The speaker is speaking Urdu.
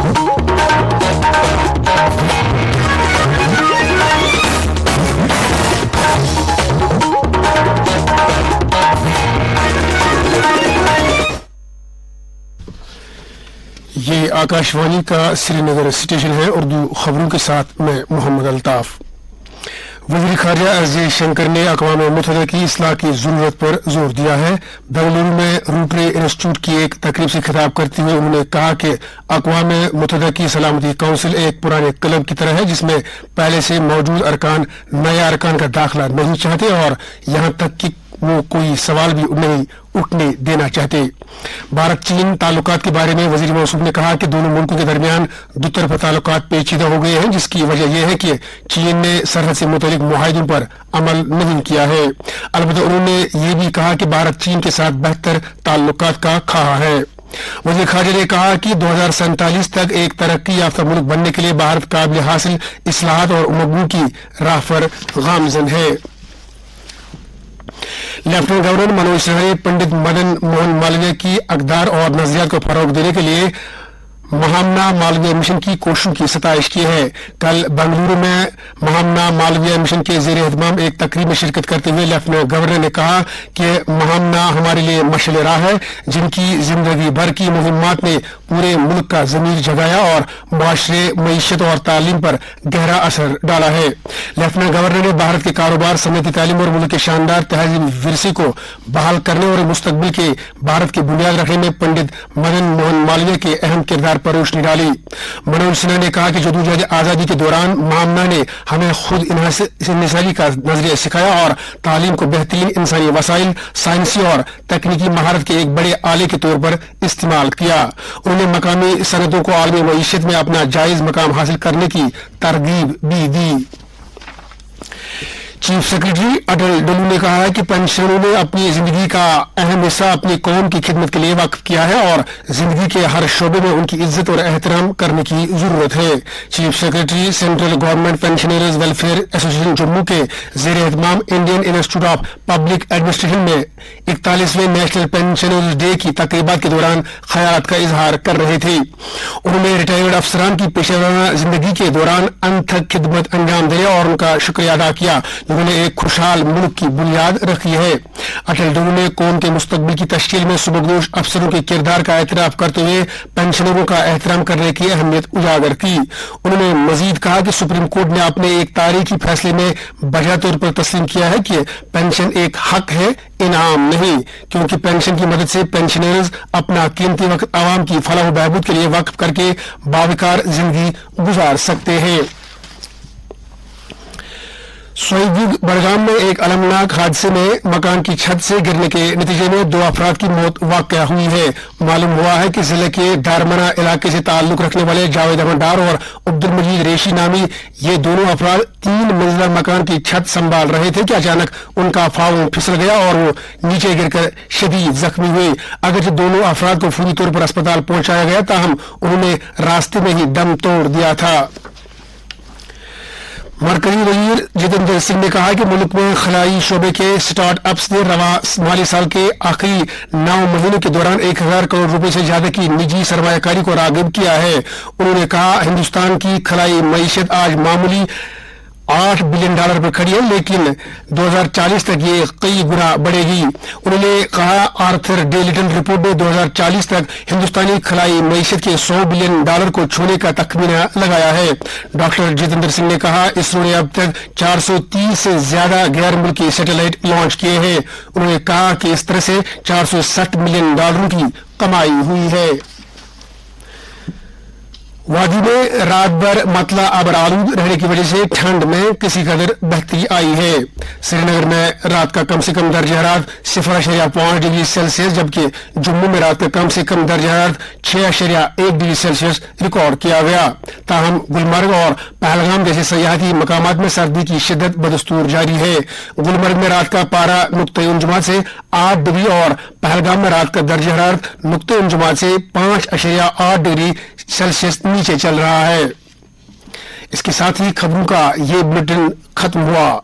یہ آکاشوانی کا سری نگر اسٹیشن ہے. اردو خبروں کے ساتھ میں محمد الطاف. وزیر خارجہ ایس جے شنکر نے اقوام متحدہ کی اصلاح کی ضرورت پر زور دیا ہے. بنگلورو میں روٹری انسٹیٹیوٹ کی ایک تقریب سے خطاب کرتے ہوئے انہوں نے کہا کہ اقوام متحدہ کی سلامتی کونسل ایک پرانے کلب کی طرح ہے جس میں پہلے سے موجود ارکان نئے ارکان کا داخلہ نہیں چاہتے اور یہاں تک کہ وہ کوئی سوال بھی نہیں اٹھنے دینا چاہتے. بھارت چین تعلقات کے بارے میں وزیر موصوف نے کہا کہ دونوں ملکوں کے درمیان دو طرفہ تعلقات پیچیدہ ہو گئے ہیں جس کی وجہ یہ ہے کہ چین نے سرحد سے متعلق معاہدوں پر عمل نہیں کیا ہے. البتہ انہوں نے یہ بھی کہا کہ بھارت چین کے ساتھ بہتر تعلقات کا خواہاں ہے. وزیر خارجہ نے کہا کہ 2047 تک ایک ترقی یافتہ ملک بننے کے لیے بھارت قابل حاصل اصلاحات اور امنگوں کی راہ پر گامزن ہے. لیفٹنٹ گورنر منوج سنہا نے پنڈت مدن موہن مالویہ کی اقدار اور نظریات کو فروغ دینے کے لیے مہامنا مالویہ مشن کی کوششوں کی ستائش کی ہے. کل بنگلورو میں مہامنا مالویہ مشن کے زیر اہتمام ایک تقریب میں شرکت کرتے ہوئے لیفٹنٹ گورنر نے کہا کہ مہامنا ہمارے لیے مشعل راہ ہے جن کی زندگی بھر کی مہمات نے پورے ملک کا ضمیر جگایا اور معاشرے معیشت اور تعلیم پر گہرا اثر ڈالا ہے. لیفٹنٹ گورنر نے بھارت کے کاروبار صنعتی تعلیم اور ملک کے شاندار تہذیبی ورثے کو بحال کرنے اور مستقبل کے بھارت کی بنیاد رکھنے میں پنڈت مدن موہن مالویہ کے اہم کردار پر روشنی ڈالی. منوج سنہا نے کہا کہ جدوجہد آزادی کے دوران مہامنا نے ہمیں خود انحصاری کا نظریہ سکھایا اور تعلیم کو بہترین انسانی وسائل سائنسی اور تکنیکی مہارت کے ایک بڑے آلے کے طور پر استعمال کیا. انہوں نے مقامی صنعتوں کو عالمی معیشت میں اپنا جائز مقام حاصل کرنے کی ترغیب بھی دی. چیف سیکرٹری اٹل ڈلو نے کہا ہے کہ پنشنروں نے اپنی زندگی کا اہم حصہ اپنی قوم کی خدمت کے لیے وقف کیا ہے اور زندگی کے ہر شعبے میں ان کی عزت اور احترام کرنے کی ضرورت ہے. Chief secretary central government pensioners welfare ایسوسی جموں کے زیر اہتمام Indian institute of public administration میں 41ویں نیشنل پینشنرز ڈے کی تقریبات کے دوران خیالات کا اظہار کر رہے تھے. انہوں نے ریٹائرڈ افسران کی پیشہ ورانہ زندگی کے دوران انتھک خدمت انجام دینے اور ان کا شکریہ ادا کیا جنہوں نے ایک خوشحال ملک کی بنیاد رکھی ہے. اٹل ڈلو نے قوم کے مستقبل کی تشکیل میں سبکدوش افسروں کے کردار کا اعتراف کرتے ہوئے پینشنروں کا احترام کرنے کی اہمیت اجاگر کی. انہوں نے مزید کہا کہ سپریم کورٹ نے اپنے ایک تاریخی فیصلے میں بجا طور پر تسلیم کیا ہے کہ پینشن ایک حق ہے انعام نہیں کیونکہ پینشن کی مدد سے پینشنرز اپنا قیمتی وقت عوام کی فلاح و بہبود کے لیے وقف کر کے باوقار زندگی گزار سکتے ہیں. سوئیبگ بڑگام میں ایک المناک حادثے میں مکان کی چھت سے گرنے کے نتیجے میں 2 افراد کی موت واقع ہوئی ہے. معلوم ہوا ہے کہ ضلع کے دارمنا علاقے سے تعلق رکھنے والے جاوید احمد ڈار اور عبدالمجید ریشی نامی یہ دونوں افراد 3 منزلہ مکان کی چھت سنبھال رہے تھے کہ اچانک ان کا فاؤں پھسل گیا اور وہ نیچے گر کر شدید زخمی ہوئے. اگرچہ دونوں افراد کو فوری طور پر اسپتال پہنچایا گیا تاہم انہوں نے راستے میں ہی دم توڑ دیا تھا. مرکزی وزیر جتیندر سنگھ نے کہا کہ ملک میں خلائی شعبے کے سٹارٹ اپس نے رواں مالی سال کے آخری 9 مہینوں کے دوران 1000 کروڑ روپے سے زیادہ کی نجی سرمایہ کاری کو راغب کیا ہے. انہوں نے کہا ہندوستان کی خلائی معیشت آج معمولی $8 بلین پر کھڑی ہے لیکن 2040 تک یہ کئی گنا بڑھے گی. انہوں نے کہا آرتھر ڈے لٹن رپورٹ نے 2040 تک ہندوستانی خلائی معیشت کے $100 بلین کو چھونے کا تخمینہ لگایا ہے. ڈاکٹر جتیندر سنگھ نے کہا اسرو نے اب تک 430 سے زیادہ غیر ملکی سیٹلائٹ لانچ کیے ہیں. انہوں نے کہا کہ اس طرح سے $460 ملین کی کمائی ہوئی ہے. وادی میں رات بھر مطلع ابر آلود رہنے کی وجہ سے ٹھنڈ میں کسی قدر بہتری آئی ہے. سری نگر میں رات کا کم سے کم درجہ حرارت 0.5 ڈگری سیلسیس جبکہ جموں میں رات کا کم سے کم درجہ حرارت 6.1 ڈگری سیلسیس ریکارڈ کیا گیا. تاہم گلمرگ اور پہلگام جیسے سیاحتی مقامات میں سردی کی شدت بدستور جاری ہے. گلمرگ میں رات کا پارہ نقطۂ انجماد سے 8 ڈگری اور پہلگام میں رات کا درجہ حرارت نقطۂ انجماد سے 5.8 ڈگری سیلسیس نیچے چل رہا ہے. اس کے ساتھ ہی خبروں کا یہ بلیٹن ختم ہوا.